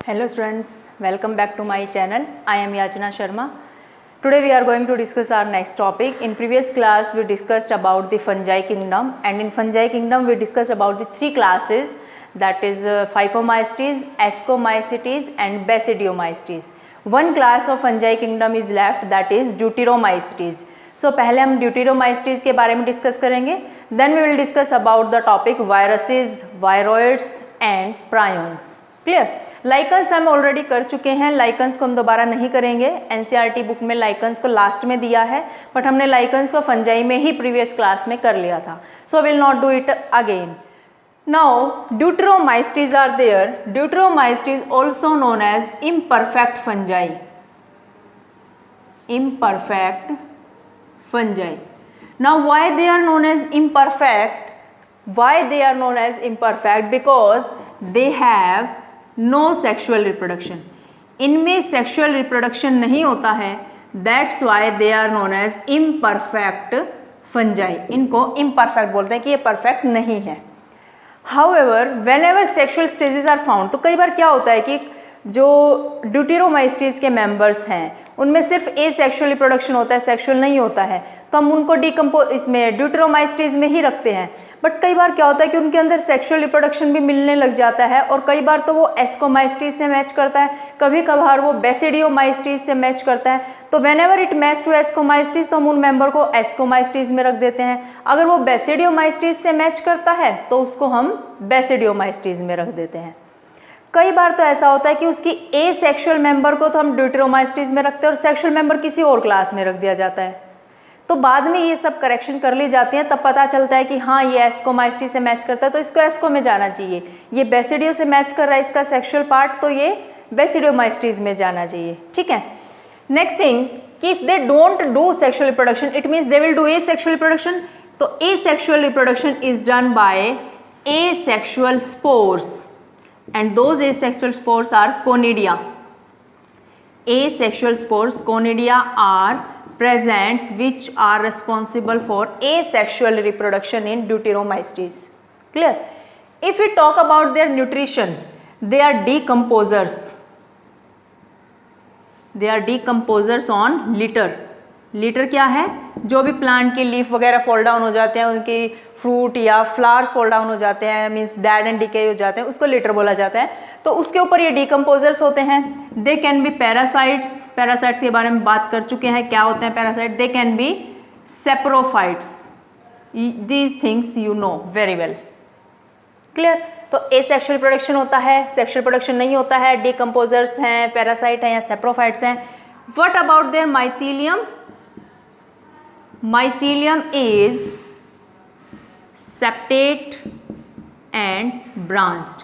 Hello students, welcome back to my channel. I am Yachana Sharma. Today we are going to discuss our next topic. In previous class we discussed about the fungi kingdom, and in fungi kingdom we discussed about the three classes, that is Phycomycetes, Ascomycetes and Basidiomycetes. One class of fungi kingdom is left, that is Deuteromycetes. So पहले हम Deuteromycetes के बारे में discuss करेंगे. Then we will discuss about the topic viruses, viroids and prions. Clear? Lichens हम already कर चुके हैं, लाइकन्स को हम दोबारा नहीं करेंगे. एनसीईआरटी बुक में लाइकन्स को लास्ट में दिया है, बट हमने लाइकन्स को फंजाई में ही प्रीवियस क्लास में कर लिया था. So will not do it again. Now deuteromycetes are there. Deuteromycetes also known as imperfect fungi. Imperfect fungi. Now why they are known as imperfect? Why they are known as imperfect? Because they have no sexual reproduction. इनमें sexual reproduction नहीं होता है. That's why they are known as imperfect fungi. इनको imperfect बोलते हैं कि ये perfect नहीं है. However when ever sexual stages are found, तो कई बार क्या होता है कि जो ड्यूटेरोमाइस्टीज के मेंबर्स हैं उनमें सिर्फ ए सेक्शुअल रिप्रोडक्शन होता है, सेक्शुअल नहीं होता है, तो हम उनको इसमें ड्यूटेरोमाइस्टीज में ही रखते हैं. बट कई बार क्या होता है कि उनके अंदर सेक्सुअल रिप्रोडक्शन भी मिलने लग जाता है, और कई बार तो वो एस्कोमाइस्टीज से मैच करता है, कभी कभार वो बेसिडियोमाइस्टीज से मैच करता है. तो when ever it match to ascomycetes तो हम उन मेंबर को एस्कोमाइस्टीज में रख देते हैं. अगर वो बेसिडियोमाइस्टीज से मैच करता है तो उसको हम बेसिडियोमाइस्टीज में रख देते हैं. कई बार तो ऐसा होता है कि उसकी ए सेक्सुअल मेंबर को तो हम ड्यूटेरोमाइस्टीज में रखते हैं और सेक्सुअल मेंबर किसी और क्लास में रख दिया जाता है. तो बाद में ये सब करेक्शन कर ली जाती हैं, तब पता चलता है कि हाँ ये एस्कोमाइस्टीज से मैच करता है तो इसको एस्को में जाना चाहिए. ये बेसिडियो से मैच कर रहा है इसका सेक्सुअल पार्ट, तो ये बेसिडियोमाइस्टीज में जाना चाहिए. ठीक है. नेक्स्ट थिंग कि if they don't do sexual reproduction, it means they will do asexual reproduction. तो asexual reproduction is done by asexual spores, and those asexual spores are conidia. Asexual spores, conidia, are present which are responsible for asexual reproduction in Deuteromycetes. Clear? If we talk about their nutrition, they are decomposers. They are decomposers on litter. Litre क्या है? जो भी plant की leaf वगैरह fall down हो जाते हैं, उनकी फ्रूट या फ्लावर्स फॉल डाउन हो जाते हैं, मीन्स डेड एंड डिके हो जाते हैं, उसको लिटर बोला जाता है. तो उसके ऊपर ये डिकम्पोजर्स होते हैं. They can be parasites. Parasites के बारे में बात कर चुके हैं, क्या होते हैं parasite. They can be saprophytes. These things you know very well. Clear? तो एसेक्सुअल प्रोडक्शन होता है, सेक्सुअल प्रोडक्शन नहीं होता है, डिकम्पोजर्स हैं, पैरासाइट हैं या सेप्रोफाइट्स हैं. What about their mycelium? Mycelium is septate and branched.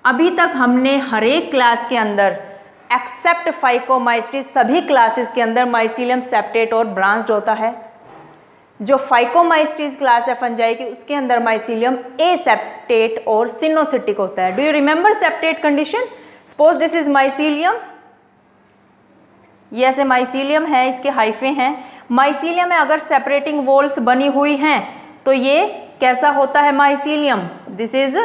अभी तक हमने हर एक क्लास के अंदर एक्सेप्ट फाइकोमाइस्टीज, सभी क्लासेस के अंदर माइसीलियम सेप्टेट और ब्रांच्ड होता है. जो फाइकोमाइस्टीज क्लास है फंजाई की, उसके अंदर माइसीलियम ए सेप्टेट और सिनोसिटिक होता है. Do you remember septate condition? Suppose this is mycelium, ये ऐसे माइसीलियम है, इसके हाइफे हैं. माइसीलियम में अगर सेपरेटिंग वॉल्स बनी हुई हैं तो ये कैसा होता है mycelium? This is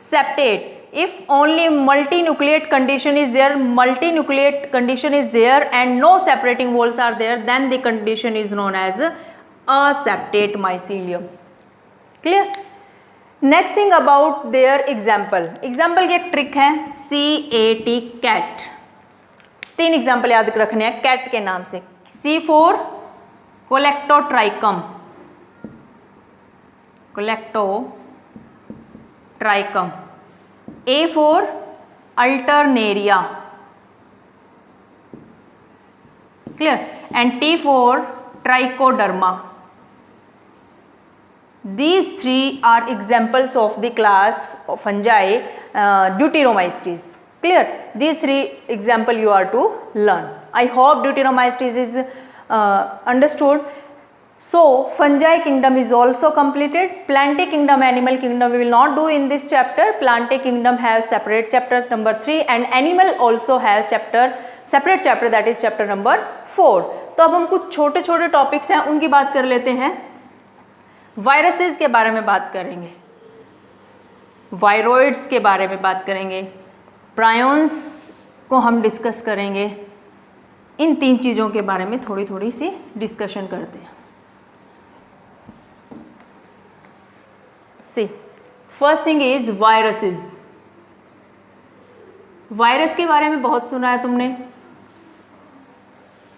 septate. If only multinucleate condition is there, multinucleate condition is there and no separating walls are there, then the condition is known as aseptate mycelium. Clear? Next thing about there example. Example की एक trick है, CAT, cat. 3 example याद रखने हैं cat के नाम से. C for कोलेक्टोट्राइकम, कोलेक्टोट्राइकम. A for Alternaria. Clear? And T for trichoderma. These 3 are examples of the class of fungi Deuteromycetes. Clear? These 3 example you are to learn. I hope Deuteromycetes is understood. So fungi kingdom is also completed. Plantae kingdom, animal kingdom we will not do in this chapter. Plantae kingdom has separate chapter number 3 and animal also has separate chapter, that is chapter number 4. तो अब हम कुछ छोटे छोटे topics हैं उनकी बात कर लेते हैं. वायरसेस के बारे में बात करेंगे, वायरोइड्स के बारे में बात करेंगे, प्रायोन्स को हम डिस्कस करेंगे। इन 3 चीज़ों के बारे में थोड़ी थोड़ी सी डिस्कशन करते हैं। See first thing is viruses. Virus के बारे में बहुत सुना है तुमने।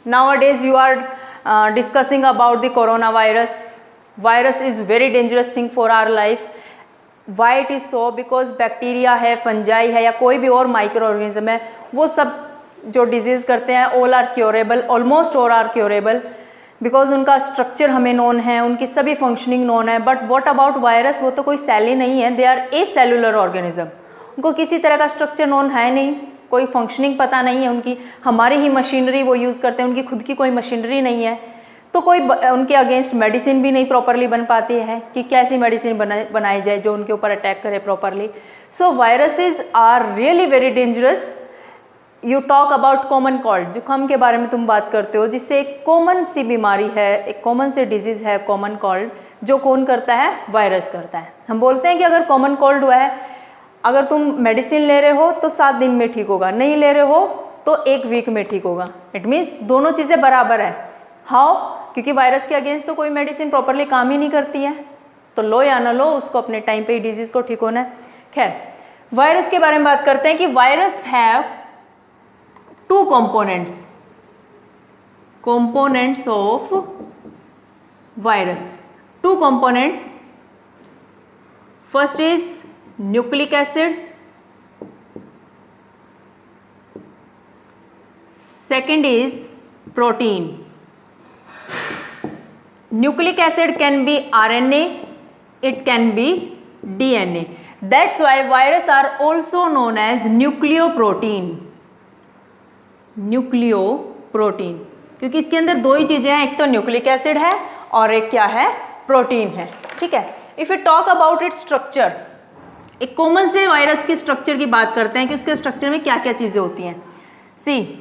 Nowadays you are discussing about the coronavirus. Virus is very dangerous thing for our life. Why it is so? Because bacteria है, फंजाई है या कोई भी और माइक्रो ऑर्गेनिज्म है, वो सब जो डिजीज़ करते हैं all are curable, almost all are curable, because उनका स्ट्रक्चर हमें नोन है, उनकी सभी फंक्शनिंग नोन है। But what about virus? वो तो कोई सेल ही नहीं है, they are acellular organism. उनको किसी तरह का स्ट्रक्चर नोन है नहीं, कोई फंक्शनिंग पता नहीं है उनकी, हमारी ही मशीनरी वो यूज़ करते हैं, उनकी खुद की कोई मशीनरी नहीं है, तो कोई उनके अगेंस्ट मेडिसिन भी नहीं प्रॉपरली बन पाती है कि कैसी मेडिसिन बनाई जाए जो उनके ऊपर अटैक करे properly. So viruses are really very dangerous. You talk about common cold, जुकाम के बारे में तुम बात करते हो, जिससे एक कॉमन सी बीमारी है, एक कॉमन सी डिजीज़ है कॉमन कॉल्ड, जो कौन करता है? वायरस करता है। हम बोलते हैं कि अगर कॉमन कॉल्ड हुआ है, अगर तुम मेडिसिन ले रहे हो तो 7 दिन में ठीक होगा, नहीं ले रहे हो तो 1 वीक में ठीक होगा। इट मीन्स दोनों चीज़ें बराबर है। हाउ? क्योंकि वायरस के अगेंस्ट तो कोई मेडिसिन प्रॉपरली काम ही नहीं करती है, तो लो या ना लो, उसको अपने टाइम पे ही डिजीज़ को ठीक होना है। खैर, वायरस के बारे में बात करते हैं कि virus have 2 components of virus. 2 components. First is nucleic acid, second is protein. Nucleic acid can be RNA, it can be DNA. That's why virus are also known as nucleoprotein. Nucleoprotein, क्योंकि इसके अंदर 2 ही चीजें हैं, एक तो nucleic acid है और एक क्या है? प्रोटीन है। ठीक है। If you talk about its structure, एक कॉमन से वायरस के स्ट्रक्चर की बात करते हैं कि उसके स्ट्रक्चर में क्या क्या चीजें होती हैं। सी,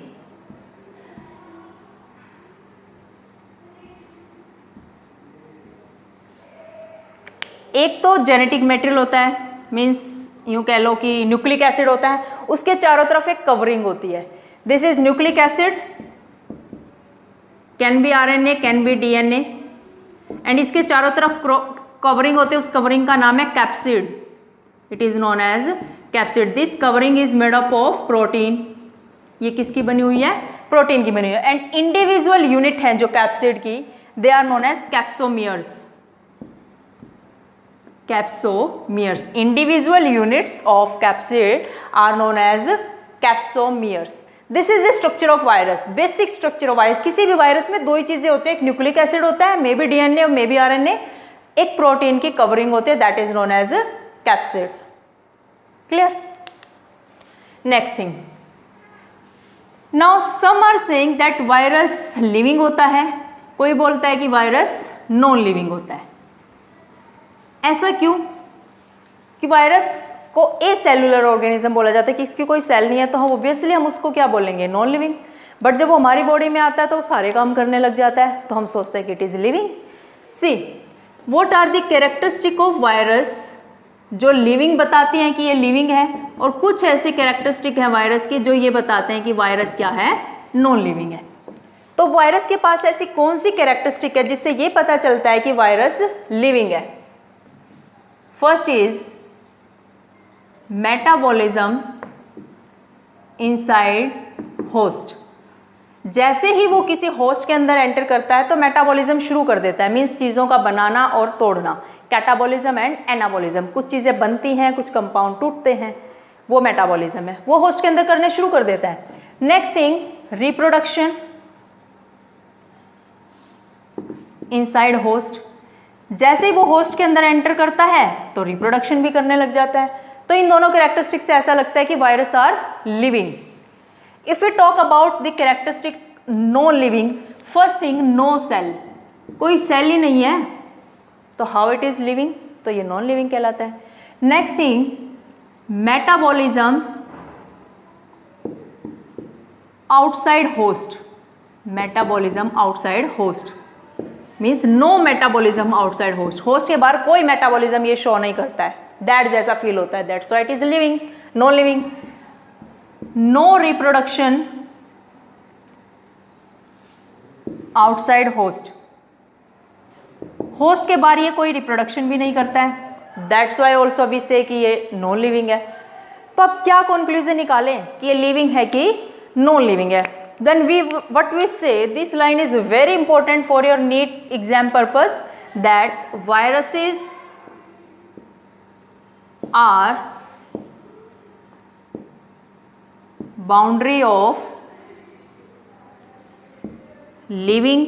एक तो जेनेटिक मटेरियल होता है, मीन्स यूं कह लो कि न्यूक्लिक एसिड होता है, उसके चारों तरफ एक कवरिंग होती है। This is nucleic acid, can be RNA, can be DNA, and इसके चारों तरफ कवरिंग होते है, उस कवरिंग का नाम है capsid. It is known as capsid. This covering is made up of protein. ये किसकी बनी हुई है? प्रोटीन की बनी हुई है। एंड इंडिविजुअल यूनिट है जो कैप्सिड की, they are known as capsomeres. Capsomeres. Individual units of capsid are known as capsomeres. This is the structure of virus. Basic structure of virus. किसी भी वायरस में 2 ही चीजें होती है, एक न्यूक्लिक एसिड होता है, मे बी डीएनए और मे बी आरएनए, एक प्रोटीन की कवरिंग होती है, that is known as capsid. Clear? Next thing, now some are saying that virus living होता है, कोई बोलता है कि वायरस नॉन लिविंग होता है। ऐसा क्यों? कि वायरस को ए सेलुलर ऑर्गेनिज्म बोला जाता है, कि इसकी कोई सेल नहीं है, तो हम ऑब्वियसली हम उसको क्या बोलेंगे? Non living. बट जब वो हमारी बॉडी में आता है तो वो सारे काम करने लग जाता है, तो हम सोचते हैं कि it is living. See, what are the characteristic of virus जो लिविंग बताती हैं कि ये लिविंग है, और कुछ ऐसे कैरेक्टरिस्टिक हैं वायरस की जो ये बताते हैं कि वायरस क्या है? नॉन लिविंग है। तो वायरस के पास ऐसी कौन सी कैरेक्टरिस्टिक है जिससे ये पता चलता है कि वायरस लिविंग है? First is metabolism inside host. जैसे ही वो किसी होस्ट के अंदर एंटर करता है तो मेटाबॉलिज्म शुरू कर देता है, मीन्स चीज़ों का बनाना और तोड़ना। कैटाबॉलिज्म एंड एनाबॉलिज्म, कुछ चीज़ें बनती हैं, कुछ कंपाउंड टूटते हैं, वो मेटाबॉलिज्म है, वो होस्ट के अंदर करने शुरू कर देता है। Next thing, reproduction inside host. जैसे ही वो होस्ट के अंदर एंटर करता है तो रिप्रोडक्शन भी करने लग जाता है। तो इन दोनों कैरेक्टरिस्टिक से ऐसा लगता है कि virus are living. If you talk about the characteristic non living, first thing, no cell, कोई सेल ही नहीं है, तो हाउ इट इज लिविंग? तो ये नॉन लिविंग कहलाता है। Next thing, metabolism outside host. Metabolism outside host means no metabolism outside host. Host के बाहर कोई मेटाबॉलिज्म ये शो नहीं करता है, डेड जैसा फील होता है, that's why it is living, non living. No reproduction outside host, host के बाहर ये कोई रिप्रोडक्शन भी नहीं करता है, दैट्स वाई ऑल्सो वी से कि ये नॉन लिविंग है। तो अब क्या कंक्लूजन निकालें कि ये लिविंग है कि नॉन लिविंग है? Then we what we say, this line is very important for your NEET exam purpose, that viruses are boundary of living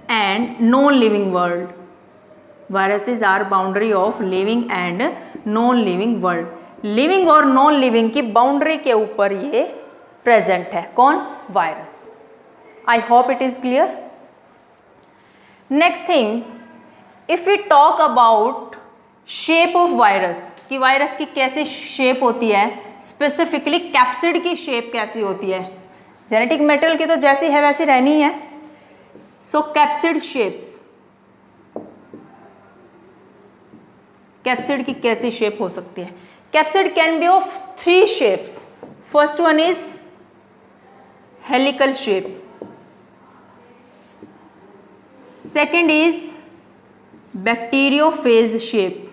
and non-living world. Viruses are boundary of living and non-living world. Living और non living की boundary के ऊपर ये present है। कौन? Virus. I hope it is clear. Next thing, if we talk about shape of virus, कि virus की कैसी शेप होती है, स्पेसिफिकली कैप्सिड की शेप कैसी होती है। जेनेटिक मेटेरियल की तो जैसी है वैसी रहनी है। सो कैप्सिड शेप्स, कैप्सिड की कैसी शेप हो सकती है? Capsid can be of 3 shapes. First one is helical shape, second is bacteriophage shape,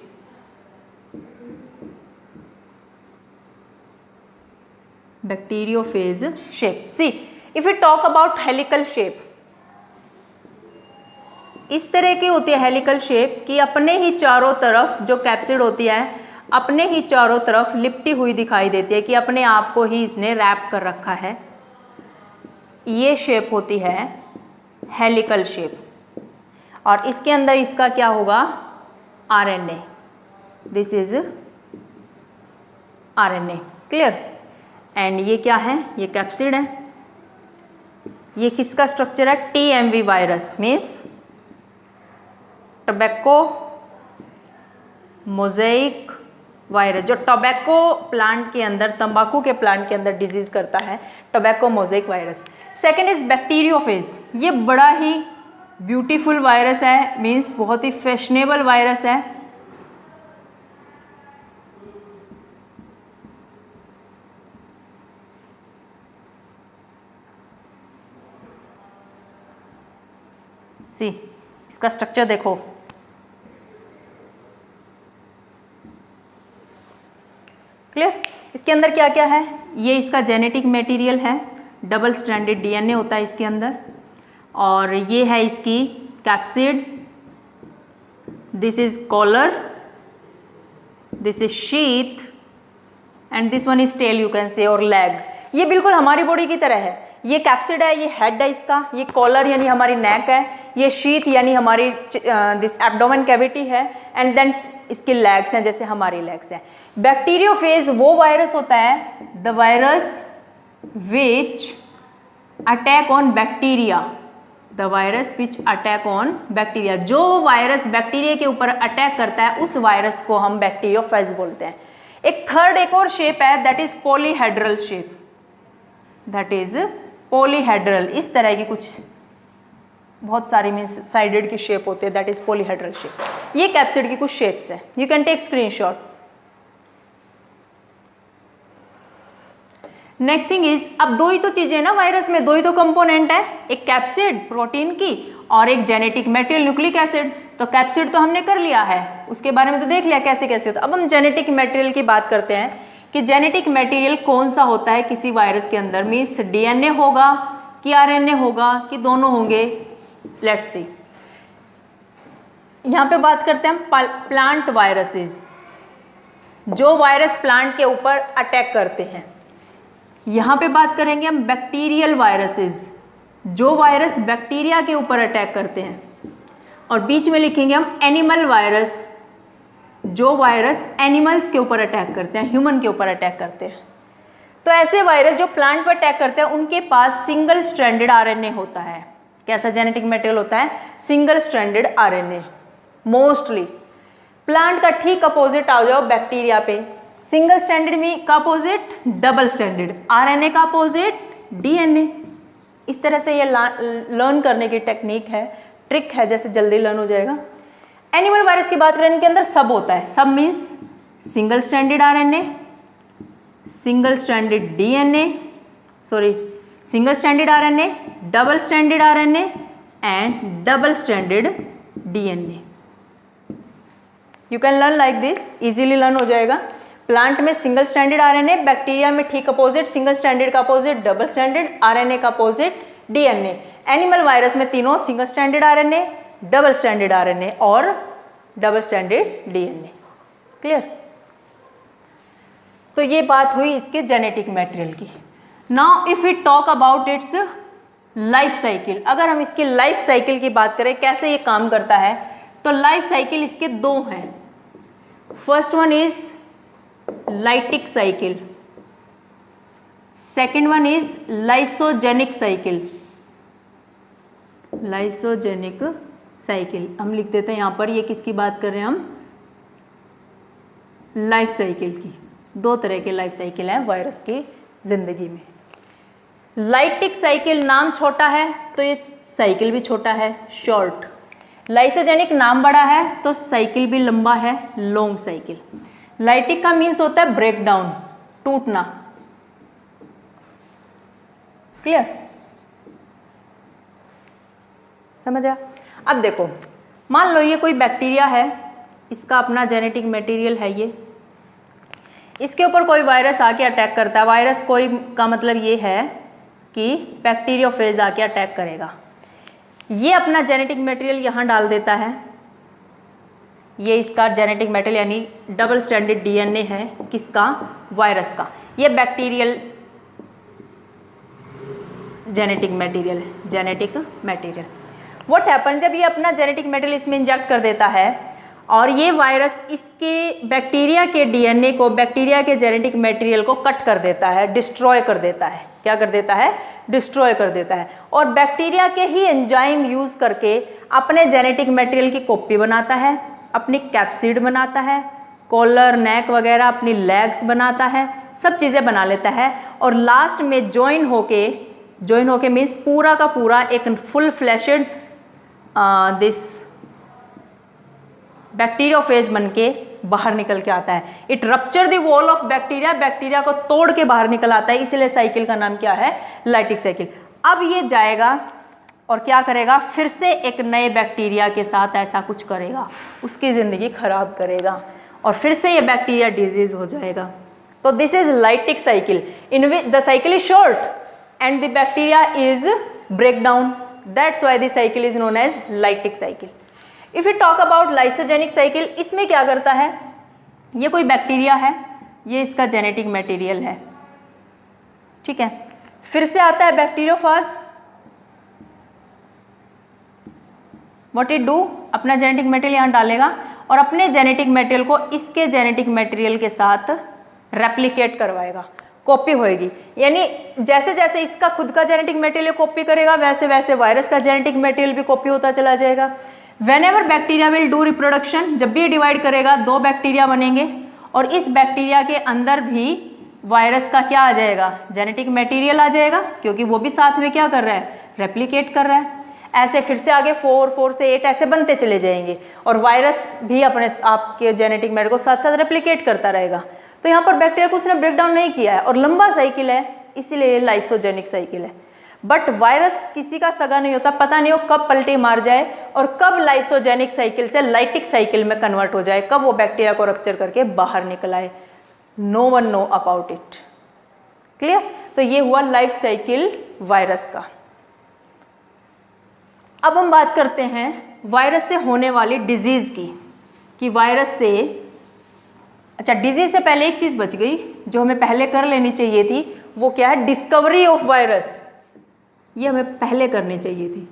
bacteriophage shape. See, if we talk about helical shape, इस तरह की होती है हेलिकल शेप कि अपने ही चारों तरफ जो कैप्सिड होती है अपने ही चारों तरफ लिपटी हुई दिखाई देती है, कि अपने आप को ही इसने रैप कर रखा है। ये शेप होती है हेलिकल शेप, और इसके अंदर इसका क्या होगा? RNA. This is RNA. Clear? And ये क्या है? ये कैप्सिड है। ये किसका स्ट्रक्चर है? TMV virus, means tobacco mosaic virus, जो टोबैको प्लांट के अंदर, तंबाकू के प्लांट के अंदर डिजीज करता है, tobacco mosaic virus. Second is bacteriophage. ये बड़ा ही ब्यूटीफुल वायरस है, मीन्स बहुत ही फैशनेबल वायरस है। सी, इसका स्ट्रक्चर देखो। क्लियर? इसके अंदर क्या क्या है? ये इसका जेनेटिक मटेरियल है, डबल स्ट्रैंडेड डीएनए होता है इसके अंदर, और ये है इसकी capsid. This is collar, this is sheath, and this one is tail, you can say, और लेग। ये बिल्कुल हमारी बॉडी की तरह है। ये कैप्सिड है, ये हेड है इसका, ये कॉलर यानी हमारी नेक है, ये शीथ यानी हमारी दिस एब्डोमेन कैविटी है, एंड देन इसके लेग्स हैं जैसे हमारी लेग्स हैं। बैक्टीरियोफेज वो वायरस होता है, the virus which attack on bacteria, the virus which attack on bacteria. जो वायरस बैक्टीरिया के ऊपर अटैक करता है उस वायरस को हम बैक्टीरियोफेज बोलते हैं। एक थर्ड, एक और शेप है, that is polyhedral shape, that is polyhedral. इस तरह की कुछ बहुत सारी मीन्स साइडेड की शेप होती है, दैट इज पॉलीहेड्रल शेप। ये कैप्सिड की कुछ शेप्स है, you can take screenshot. Next thing is, अब दो ही तो चीजें ना वायरस में, दो ही तो कंपोनेंट है, एक कैप्सिड प्रोटीन की और एक जेनेटिक मटेरियल न्यूक्लिक एसिड। तो कैप्सिड तो हमने कर लिया है, उसके बारे में तो देख लिया कैसे कैसे होता है। अब हम जेनेटिक मटेरियल की बात करते हैं कि जेनेटिक मटेरियल कौन सा होता है किसी वायरस के अंदर, मीन्स डीएनए होगा कि आरएनए होगा कि दोनों होंगे। लेट्स सी, यहां पे बात करते हैं हम प्लांट वायरसेस, जो वायरस प्लांट के ऊपर अटैक करते हैं। यहां पे बात करेंगे हम बैक्टीरियल वायरसेस, जो वायरस बैक्टीरिया के ऊपर अटैक करते हैं, और बीच में लिखेंगे हम एनिमल वायरस, जो वायरस एनिमल्स के ऊपर अटैक करते हैं, ह्यूमन के ऊपर अटैक करते हैं। तो ऐसे वायरस जो प्लांट पर अटैक करते हैं उनके पास सिंगल स्ट्रैंडेड आरएनए होता है। कैसा जेनेटिक मटेरियल होता है? Single stranded RNA. Mostly plant का ठीक अपोजिट आ जाओ बैक्टीरिया पे, सिंगल स्ट्रैंडेड में का अपोजिट डबल स्ट्रैंडेड, आरएनए का अपोजिट डीएनए। इस तरह से ये लर्न करने की टेक्निक है, ट्रिक है, जैसे जल्दी लर्न हो जाएगा। एनिमल वायरस की बात करें, इनके अंदर सब होता है। सब means single stranded RNA, single stranded DNA, sorry single stranded RNA, double stranded RNA and double stranded DNA. You can learn like this, easily learn हो जाएगा। प्लांट में सिंगल स्ट्रैंडेड आरएनए, बैक्टीरिया में ठीक अपोजिट, सिंगल स्ट्रैंडेड का opposite double stranded, RNA का opposite DNA. Animal virus में तीनों single stranded RNA, double stranded RNA और डबल स्ट्रैंडेड डीएनए। क्लियर? तो ये बात हुई इसके जेनेटिक मटेरियल की। Now if we talk about its life cycle, अगर हम इसकी लाइफ साइकिल की बात करें कैसे ये काम करता है, तो लाइफ साइकिल इसके दो हैं। First one is lytic cycle, second one is lysogenic cycle. Lysogenic cycle हम लिख देते हैं यहाँ पर, ये किसकी बात कर रहे हैं हम? लाइफ साइकिल की। दो तरह के लाइफ साइकिल हैं वायरस की जिंदगी में। लाइटिक साइकिल नाम छोटा है तो ये साइकिल भी छोटा है, शॉर्ट। लाइसोजेनिक नाम बड़ा है तो साइकिल भी लंबा है, लॉन्ग साइकिल। लाइटिक का मीन्स होता है ब्रेक डाउन, टूटना। क्लियर? समझ आया? अब देखो, मान लो ये कोई बैक्टीरिया है, इसका अपना जेनेटिक मटेरियल है ये, इसके ऊपर कोई वायरस आके अटैक करता है। वायरस कोई का मतलब ये है कि बैक्टीरियोफेज आके अटैक करेगा। ये अपना जेनेटिक मटेरियल यहाँ डाल देता है, ये इसका जेनेटिक मटेरियल यानी डबल स्ट्रैंडेड डीएनए है किसका? वायरस का। ये बैक्टीरियल जेनेटिक मटेरियल है, जेनेटिक मटेरियल। व्हाट हैपन, जब ये अपना जेनेटिक मटेरियल इसमें इंजेक्ट कर देता है और ये वायरस इसके बैक्टीरिया के डीएनए को, बैक्टीरिया के जेनेटिक मटेरियल को कट कर देता है, डिस्ट्रॉय कर देता है। क्या कर देता है? डिस्ट्रॉय कर देता है। और बैक्टीरिया के ही एंजाइम यूज करके अपने जेनेटिक मटेरियल की कॉपी बनाता है, अपनी कैप्सिड बनाता है, कॉलर, नेक वगैरह, अपनी लेग्स बनाता है, सब चीज़ें बना लेता है। और लास्ट में ज्वाइन होके मीन्स पूरा का पूरा एक फुल फ्लैशेड दिस बैक्टीरियोफेज बन के बाहर निकल के आता है। It rupture the wall of bacteria, bacteria को तोड़ के बाहर निकल आता है, इसलिए साइकिल का नाम क्या है? Lytic cycle. अब ये जाएगा और क्या करेगा? फिर से एक नए बैक्टीरिया के साथ ऐसा कुछ करेगा, उसकी ज़िंदगी खराब करेगा और फिर से ये बैक्टीरिया डिजीज हो जाएगा। तो this is lytic cycle in which the cycle is short and the bacteria is break down, that's why the cycle is known as lytic cycle. If you talk about lysogenic cycle, इसमें क्या करता है? ये कोई bacteria है, ये इसका genetic material है, ठीक है। फिर से आता है बैक्टीरियोफाज, व्हाट इट डू? अपना जेनेटिक मटेरियल यहाँ डालेगा और अपने जेनेटिक मटेरियल को इसके जेनेटिक मटेरियल के साथ रेप्लिकेट करवाएगा, कॉपी होएगी। यानी जैसे जैसे इसका खुद का जेनेटिक मटेरियल कॉपी करेगा वैसे वैसे वायरस का जेनेटिक मटेरियल भी कॉपी होता चला जाएगा। Whenever bacteria will do reproduction, जब भी ये डिवाइड करेगा दो बैक्टीरिया बनेंगे और इस बैक्टीरिया के अंदर भी वायरस का क्या आ जाएगा? जेनेटिक मटेरियल आ जाएगा, क्योंकि वो भी साथ में क्या कर रहा है? रेप्लिकेट कर रहा है। ऐसे फिर से आगे 4 से 8 ऐसे बनते चले जाएंगे और वायरस भी अपने आपके जेनेटिक मटेरियल को साथ साथ रेप्लिकेट करता रहेगा। तो यहाँ पर बैक्टीरिया को उसने ब्रेक डाउन नहीं किया है और लंबा साइकिल है, इसीलिए लाइसोजेनिक साइकिल है। बट वायरस किसी का सगा नहीं होता, पता नहीं हो कब पलटी मार जाए और कब लाइसोजेनिक साइकिल से लाइटिक साइकिल में कन्वर्ट हो जाए, कब वो बैक्टीरिया को रप्चर करके बाहर निकल आए। No one know about it. Clear? तो ये हुआ लाइफ साइकिल वायरस का। अब हम बात करते हैं वायरस से होने वाली डिजीज की, कि वायरस से, अच्छा डिजीज से पहले एक चीज बच गई जो हमें पहले कर लेनी चाहिए थी, वो क्या है? Discovery of virus. ये हमें पहले करनी चाहिए थी।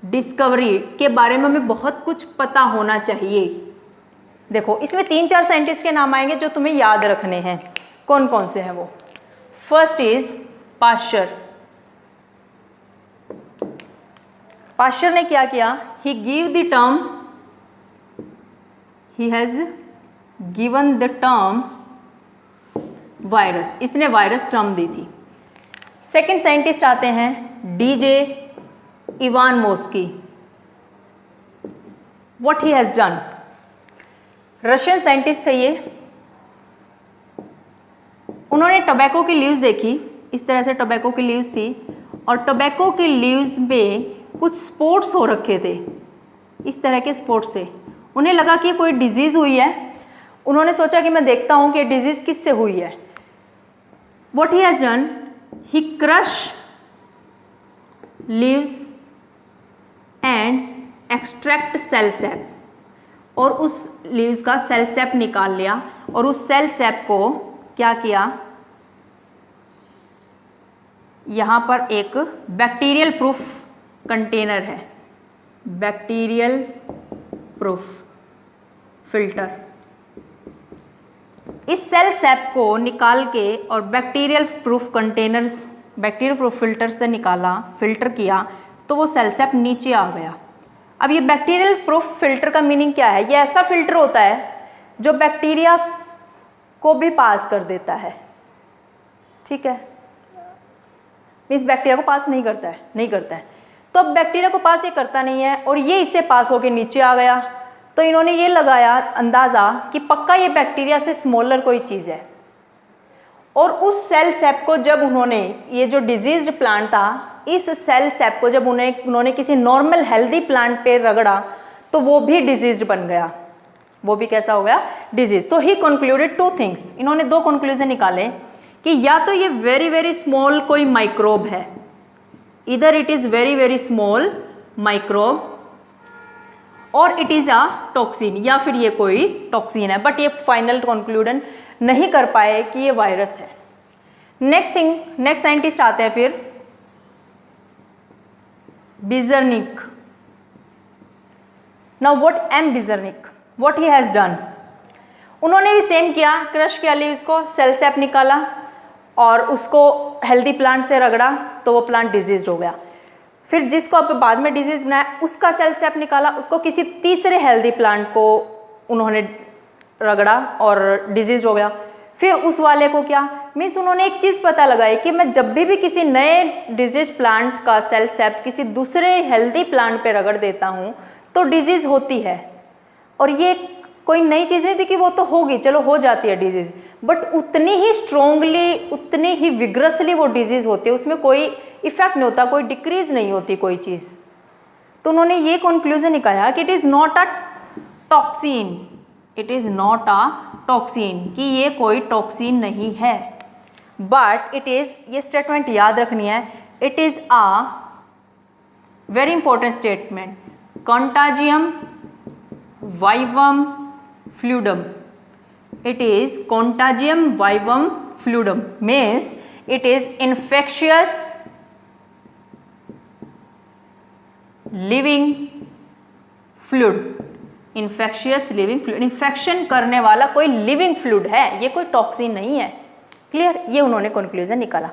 डिस्कवरी के बारे में हमें बहुत कुछ पता होना चाहिए। देखो इसमें 3-4 साइंटिस्ट के नाम आएंगे जो तुम्हें याद रखने हैं। कौन कौन से हैं वो? First is Pasteur. पाश्चर ने क्या किया? He give the term, he has given the term virus. इसने वायरस टर्म दी थी। सेकेंड साइंटिस्ट आते हैं डीजे इवान मोस्की। What he has done? Russian scientist थे ये। उन्होंने टोबैको की लीव्स देखी, इस तरह से टोबैको की लीव्स थी और टोबैको की लीव्स में कुछ स्पॉट्स हो रखे थे, इस तरह के स्पॉट्स थे। उन्हें लगा कि कोई डिजीज़ हुई है। उन्होंने सोचा कि मैं देखता हूँ कि डिजीज़ किससे हुई है। What he has done, he crushed leaves and extract cell sap, और उस लीव्स का सेल सैप निकाल लिया और उस सेल सैप को क्या किया, यहाँ पर एक बैक्टीरियल प्रूफ कंटेनर है, बैक्टीरियल प्रूफ फिल्टर, इस सेल सैप को निकाल के और bacterial proof containers, bacterial proof filter से निकाला, फिल्टर किया तो वो सेल सैप नीचे आ गया। अब ये बैक्टीरियल प्रूफ फिल्टर का मीनिंग क्या है? ये ऐसा फिल्टर होता है जो बैक्टीरिया को भी पास कर देता है, ठीक है, मीन्स बैक्टीरिया को पास नहीं करता है। तो अब बैक्टीरिया को पास ये करता नहीं है और ये इससे पास होके नीचे आ गया, तो इन्होंने ये लगाया अंदाज़ा कि पक्का ये बैक्टीरिया से स्मॉलर कोई चीज़ है। और उस सेल सैप को जब उन्होंने, ये जो डिजीज्ड प्लांट था, इस सेल सैप को जब उन्होंने किसी नॉर्मल हेल्दी प्लांट पे रगड़ा तो वो भी डिजीज्ड बन गया, वो भी कैसा हो गया, डिजीज। तो ही कंक्लूडेड 2 थिंग्स, इन्होंने 2 कंक्लूजन निकाले कि या तो ये वेरी वेरी स्मॉल कोई माइक्रोब है, इधर it is very very small microbe और इट इज़ अ टॉक्सिन, या फिर ये कोई टॉक्सिन है, बट ये फाइनल कंक्लूजन नहीं कर पाए कि ये वायरस है। नेक्स्ट साइंटिस्ट आते हैं फिर Beijerinck. Now what M Beijerinck, what he has done, उन्होंने भी सेम किया, क्रश किया लीव्स को, सेल सैप निकाला और उसको हेल्दी प्लांट से रगड़ा तो वो प्लांट डिजीज हो गया। फिर जिसको अब बाद में डिजीज बनाया उसका सेल सैप निकाला, उसको किसी तीसरे हेल्दी प्लांट को उन्होंने रगड़ा और डिजीज हो गया। फिर उस वाले को क्या, मीन्स उन्होंने एक चीज़ पता लगाई कि मैं जब भी किसी नए डिजीज प्लांट का सेल सैप किसी दूसरे हेल्दी प्लांट पे रगड़ देता हूँ तो डिजीज होती है। और ये कोई नई चीज़ नहीं थी कि वो तो होगी, चलो हो जाती है डिजीज, बट उतनी ही स्ट्रोंगली, उतनी ही विग्रसली वो डिजीज होती है, उसमें कोई इफेक्ट नहीं होता, कोई डिक्रीज नहीं होती कोई चीज़। तो उन्होंने ये कंक्लूजन निकाला कि it is not a toxin, it is not a toxin, कि ये कोई टॉक्सिन नहीं है, बट इट इज़, ये स्टेटमेंट याद रखनी है, it is a very important statement, कंटाजियम vivum fluidum, it is contagium vivum fluidum, means it is infectious living fluid, infectious living fluid, infection करने वाला कोई लिविंग फ्लूइड है, ये कोई टॉक्सिन नहीं है। क्लियर, ये उन्होंने कंक्लूजन निकाला।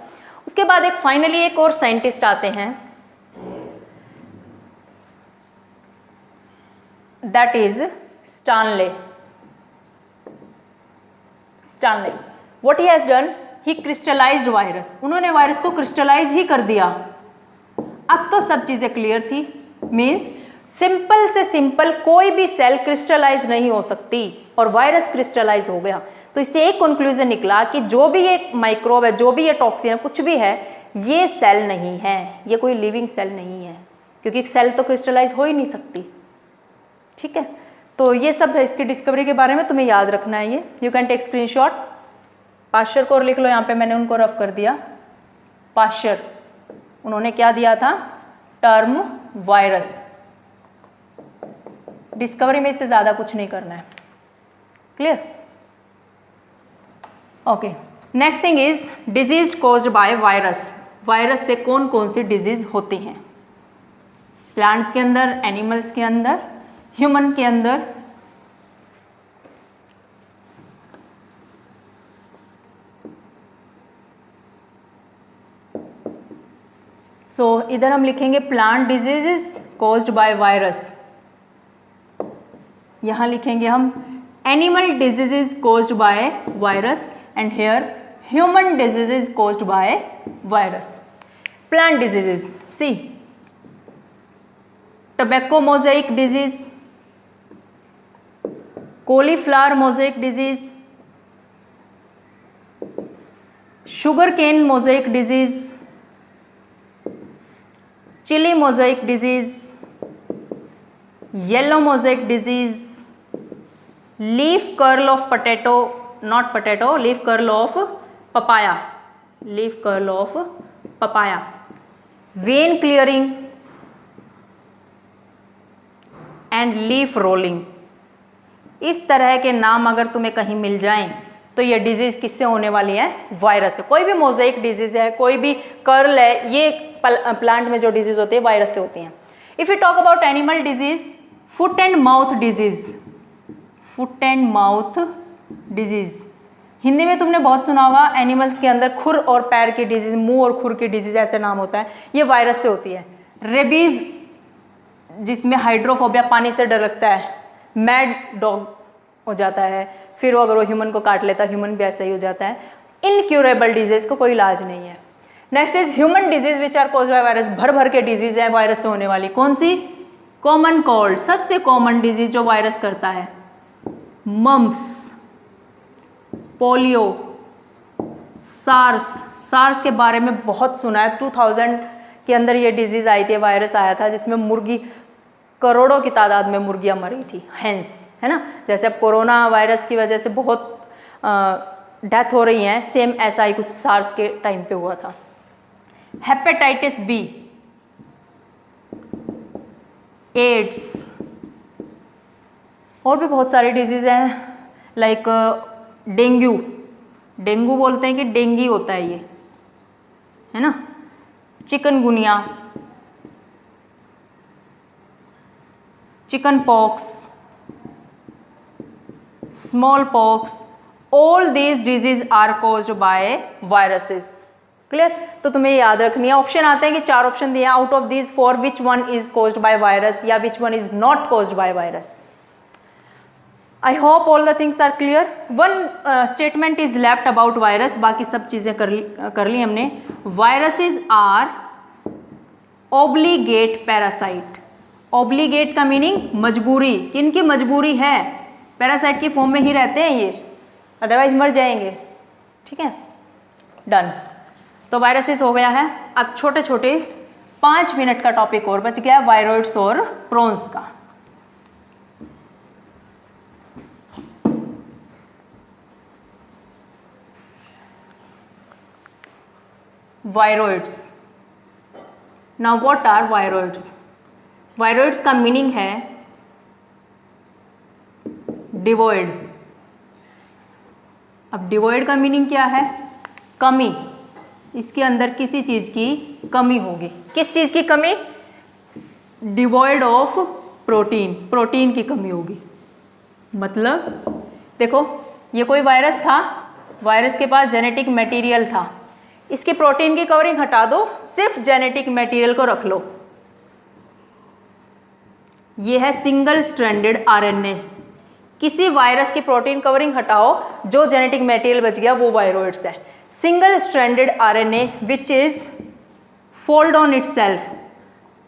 उसके बाद एक फाइनली एक और साइंटिस्ट आते हैं, that is स्टानले। What he has done, he crystallized virus, उन्होंने वायरस को क्रिस्टलाइज ही कर दिया। अब तो सब चीज़ें क्लियर थी, मीन्स सिंपल से सिंपल कोई भी सेल क्रिस्टलाइज नहीं हो सकती और वायरस क्रिस्टलाइज हो गया। तो इससे एक कंक्लूजन निकला कि जो भी ये माइक्रोब है, जो भी ये टॉक्सिन है, कुछ भी है, ये सेल नहीं है, ये कोई लिविंग सेल नहीं है, क्योंकि सेल तो क्रिस्टलाइज हो ही नहीं सकती। ठीक है, तो ये सब है इसकी डिस्कवरी के बारे में, तुम्हें याद रखना है ये। You can take screenshot, Pasteur को लिख लो, यहाँ पे मैंने उनको रफ कर दिया। पाश्चर, उन्होंने क्या दिया था, टर्म वायरस। डिस्कवरी में इससे ज़्यादा कुछ नहीं करना है। Clear, okay. Next thing is disease caused by virus. Virus से कौन कौन सी डिजीज होती हैं, प्लांट्स के अंदर, एनिमल्स के अंदर, ह्यूमन के अंदर। सो इधर हम लिखेंगे plant diseases caused by virus, यहां लिखेंगे हम animal diseases caused by virus, and here human diseases caused by virus. Plant diseases, see tobacco mosaic disease, cauliflower mosaic disease, sugar cane mosaic disease, chilli mosaic disease, yellow mosaic disease, leaf curl of potato, not potato, leaf curl of papaya, leaf curl of papaya, vein clearing and leaf rolling. इस तरह के नाम अगर तुम्हें कहीं मिल जाएं तो ये डिजीज किससे होने वाली है? वायरस से। कोई भी मोज़ेक डिजीज है, कोई भी कर्ल है, ये प्लांट में जो डिजीज होती है वायरस से होती हैं। If you talk about animal disease, foot and mouth disease, foot and mouth disease, Hindi में तुमने बहुत सुना होगा, एनिमल्स के अंदर खुर और पैर की डिजीज, मुंह और खुर की डिजीज ऐसे नाम होता है, ये वायरस से होती है। रेबीज, जिसमें हाइड्रोफोबिया, पानी से डर लगता है, मैड डॉग हो जाता है, फिर वो अगर वो ह्यूमन को काट लेता है, ह्यूमन भी ऐसा ही हो जाता है। इनक्यूरेबल डिजीज को कोई इलाज नहीं है। Next is human disease which are caused by virus, भर भर के डिजीज है वायरस से होने वाली। कौन सी? कॉमन कोल्ड, सबसे कॉमन डिजीज जो वायरस करता है, मम्प्स, पोलियो, सार्स। सार्स के बारे में बहुत सुना है, 2000 के अंदर ये डिजीज आई थी, वायरस आया था जिसमें मुर्गी, करोड़ों की तादाद में मुर्गियां मरी थी, हेंस, है ना। जैसे अब कोरोना वायरस की वजह से बहुत डेथ हो रही हैं, सेम ऐसा ही कुछ सार्स के टाइम पे हुआ था। हेपेटाइटिस बी, एड्स, और भी बहुत सारी डिजीज हैं, लाइक डेंगू, डेंगू बोलते हैं कि डेंगी होता है ये, है ना। Chikungunya, chicken pox, small pox, all these disease are caused by viruses. Clear? तो तुम्हें याद रखनी है। ऑप्शन आते हैं कि 4 ऑप्शन दिए हैं, out of these 4 which one is caused by virus या which one is not caused by virus. I hope all the things are clear. One statement is left about virus, बाकी सब चीज़ें कर ली हमने। Viruses are obligate parasite. Obligate का meaning मजबूरी, किनकी मजबूरी है? पैरासाइट की फॉर्म में ही रहते हैं ये, अदरवाइज मर जाएंगे। ठीक है, डन। तो वायरसेस हो गया है। अब छोटे छोटे 5 मिनट का टॉपिक और बच गया, वायरॉइड्स और प्रोन्स का। Viroids. Now what are viroids? Viroids का मीनिंग है डिवॉइड। अब डिवॉइड का मीनिंग क्या है? कमी, इसके अंदर किसी चीज की कमी होगी। किस चीज की कमी? डिवॉइड ऑफ प्रोटीन, प्रोटीन की कमी होगी। मतलब देखो, ये कोई वायरस था, वायरस के पास जेनेटिक मटेरियल था, इसकी प्रोटीन की कवरिंग हटा दो, सिर्फ जेनेटिक मटेरियल को रख लो, ये है सिंगल स्ट्रैंडेड आरएनए। किसी वायरस की प्रोटीन कवरिंग हटाओ, जो जेनेटिक मटेरियल बच गया वो वायरॉइड्स है। Single stranded RNA which is fold on itself,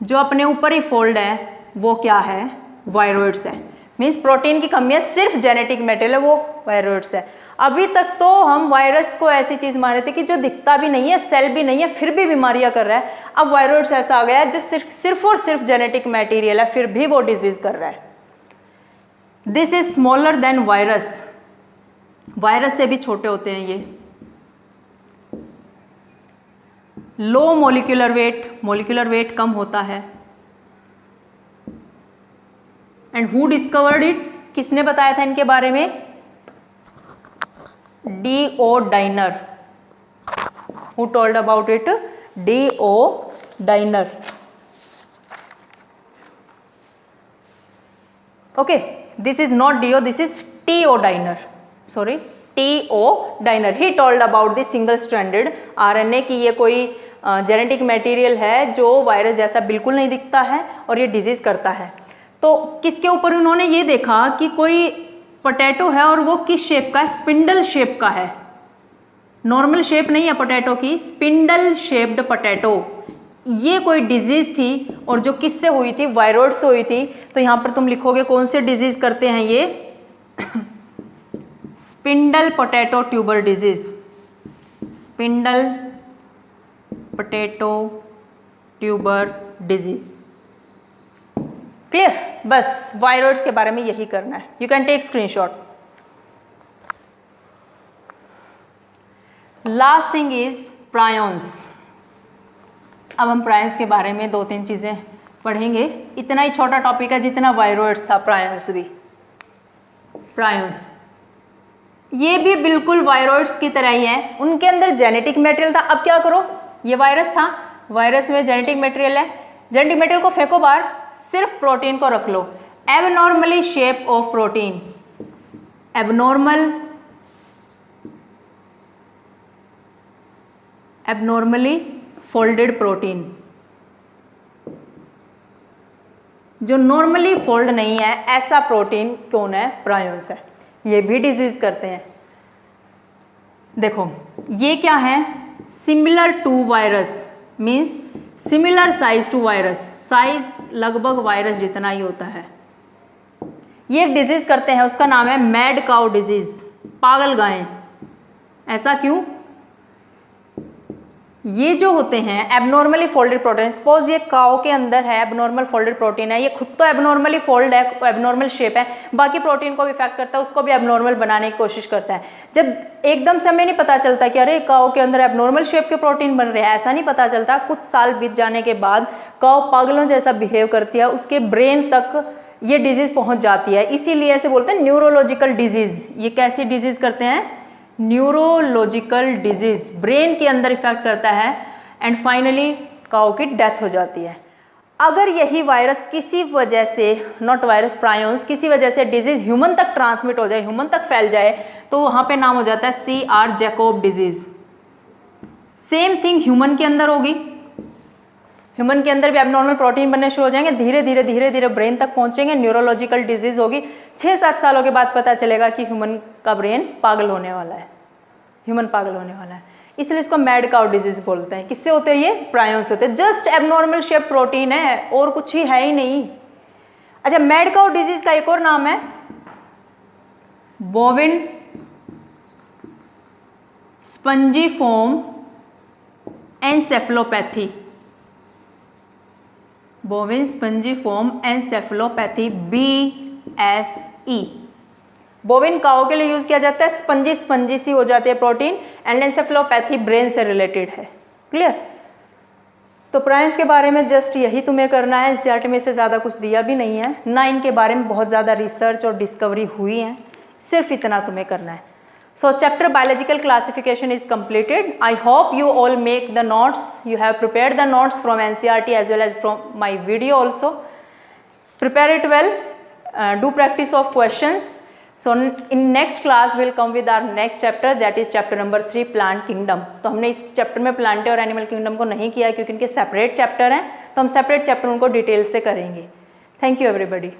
जो अपने ऊपर ही फोल्ड है, वो क्या है? वायरॉइड्स है। मीन्स प्रोटीन की कमी है, सिर्फ जेनेटिक मटेरियल है, वो वायरॉइड्स है। अभी तक तो हम वायरस को ऐसी चीज मान रहे थे कि जो दिखता भी नहीं है, सेल भी नहीं है, फिर भी बीमारियां कर रहा है। अब वायरॉइड्स ऐसा आ गया है जो सिर्फ और सिर्फ जेनेटिक मटेरियल है, फिर भी वो डिजीज कर रहा है। This is smaller than virus, virus से भी छोटे होते हैं ये। Low molecular weight, molecular weight कम होता है। And who discovered it? किसने बताया था इनके बारे में? D.O. Diner. Who told about it? D.O. Diner. Okay, this is not D.O. This is T.O. Diner. Sorry, T.O. Diner. He told about the single-stranded RNA कि ये कोई जेनेटिक मटेरियल है जो वायरस जैसा बिल्कुल नहीं दिखता है और ये डिजीज करता है। तो किसके ऊपर उन्होंने ये देखा कि कोई पोटैटो है और वो किस शेप का है? स्पिंडल शेप का है। नॉर्मल शेप नहीं है पोटैटो की, स्पिंडल शेप्ड पोटैटो। ये कोई डिजीज थी और जो किससे हुई थी? वायरॉइड से हुई थी। तो यहाँ पर तुम लिखोगे कौन से डिजीज करते हैं ये? Spindle potato tuber disease, spindle potato tuber disease. Clear? बस वायरॉइड्स के बारे में यही करना है। You can take screenshot. Last thing is prions. अब हम प्रायोन्स के बारे में 2-3 चीज़ें पढ़ेंगे। इतना ही छोटा टॉपिक है जितना वायरॉइड्स था, प्रायोन्स भी। प्रायोन्स ये भी बिल्कुल वायरॉइड्स की तरह ही है, उनके अंदर जेनेटिक मटेरियल था। अब क्या करो, ये वायरस था, वायरस में जेनेटिक मटेरियल है, जेनेटिक मटेरियल को फेंको बाहर, सिर्फ प्रोटीन को रख लो। Abnormally shape of protein, abnormally folded protein, जो नॉर्मली फोल्ड नहीं है ऐसा प्रोटीन कौन है? प्रायोन्स है। ये भी डिजीज करते हैं। देखो ये क्या है? Similar to virus means similar size to virus, size लगभग वायरस जितना ही होता है। ये एक डिजीज करते हैं, उसका नाम है मैड काउ डिजीज, पागल गाय। ऐसा क्यों? ये जो होते हैं एबनॉर्मली फोल्डेड प्रोटीन, सपोज ये काउ के अंदर है एबनॉर्मल फोल्डेड प्रोटीन है, ये खुद तो एबनॉर्मली फोल्ड है, एबनॉर्मल शेप है, बाकी प्रोटीन को भी इफेक्ट करता है, उसको भी एबनॉर्मल बनाने की कोशिश करता है। जब एकदम से हमें नहीं पता चलता कि अरे काउ के अंदर एबनॉर्मल शेप के प्रोटीन बन रहे हैं, ऐसा नहीं पता चलता। कुछ साल बीत जाने के बाद काउ पागलों जैसा बिहेव करती है, उसके ब्रेन तक ये डिजीज पहुंच जाती है। इसीलिए ऐसे बोलते हैं न्यूरोलॉजिकल डिजीज। ये कैसी डिजीज करते हैं? न्यूरोलॉजिकल डिजीज, ब्रेन के अंदर इफेक्ट करता है एंड फाइनली काउ की डेथ हो जाती है। अगर यही वायरस किसी वजह से, नॉट वायरस, प्रायोन्स, किसी वजह से डिजीज ह्यूमन तक ट्रांसमिट हो जाए, ह्यूमन तक फैल जाए, तो वहां पे नाम हो जाता है CR Jacob disease. Same thing human के अंदर होगी, ह्यूमन के अंदर भी एबनॉर्मल प्रोटीन बनने शुरू हो जाएंगे, धीरे धीरे ब्रेन तक पहुंचेंगे, न्यूरोलॉजिकल डिजीज होगी। 6-7 सालों के बाद पता चलेगा कि ह्यूमन का ब्रेन पागल होने वाला है, ह्यूमन पागल होने वाला है। इसलिए इसको मैड काउ डिजीज बोलते हैं। किससे होते हैं ये? प्रायोन्स होते हैं। जस्ट एबनॉर्मल शेप प्रोटीन है और कुछ ही है ही नहीं। अच्छा, मैड काउ डिजीज का एक और नाम है bovine spongiform encephalopathy, bovine spongiform encephalopathy, BSE। Bovine cow के लिए यूज किया जाता है, स्पंजी सी हो जाती है प्रोटीन, एंड एनसेफेलोपैथी ब्रेन से रिलेटेड है। क्लियर? तो प्रायोन्स के बारे में जस्ट यही तुम्हें करना है। NCERT में से ज़्यादा कुछ दिया भी नहीं है ना, इनके बारे में बहुत ज़्यादा रिसर्च और डिस्कवरी हुई है, सिर्फ इतना तुम्हें करना है। So chapter biological classification is completed. I hope you all make the notes. You have prepared the notes from NCERT as well as from my video also. Prepare it well. Do practice of questions. So in next class we'll come with our next chapter, that is chapter number 3, plant kingdom. तो हमने इस chapter में plant और animal kingdom को नहीं किया क्योंकि इनके सेपरेट चैप्टर हैं, तो हम सेपरेट चैप्टर उनको डिटेल से करेंगे। Thank you everybody.